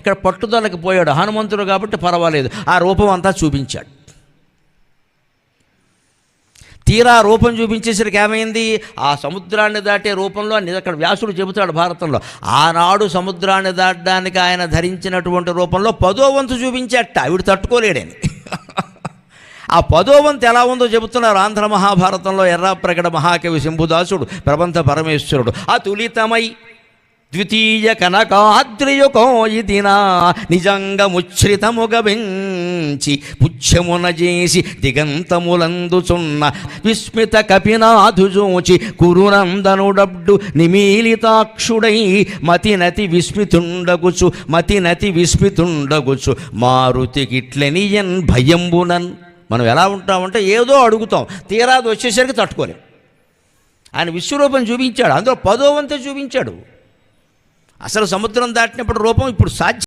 ఇక్కడ పట్టుదలకి పోయాడు. హనుమంతుడు కాబట్టి పర్వాలేదు, ఆ రూపం అంతా చూపించాడు. తీరా రూపం చూపించేసరికి ఏమైంది? ఆ సముద్రాన్ని దాటే రూపంలో అక్కడ వ్యాసుడు చెబుతాడు భారతంలో, ఆనాడు సముద్రాన్ని దాటడానికి ఆయన ధరించినటువంటి రూపంలో 10వ వంతు చూపించేట, ఆవిడ తట్టుకోలేడని. ఆ 10వ వంతు ఎలా ఉందో చెబుతున్నారు ఆంధ్ర మహాభారతంలో. ఎర్రాప్రగడ మహాకవి శంభుదాసుడు ప్రబంధ పరమేశ్వరుడు అతులితమై ద్వితీయ కనకాద్రియుకోయిదినా నిజంగా ముచ్ఛ్రితముగ వెంచి పుచ్చమున చేసి దిగంతములందుచున్న విస్మిత కపినాధుజోచి కురునందనుడబ్డు నిమీలితాక్షుడై మతినతి విస్మితుండగుచు మారుతికిట్లనియన్ భయంబునన్. మనం ఎలా ఉంటామంటే ఏదో అడుగుతాం, తీరాది వచ్చేసరికి తట్టుకోలేం. ఆయన విశ్వరూపం చూపించాడు, అందులో 10వ వంతే చూపించాడు. అసలు సముద్రం దాటినప్పుడు రూపం ఇప్పుడు సాధ్యం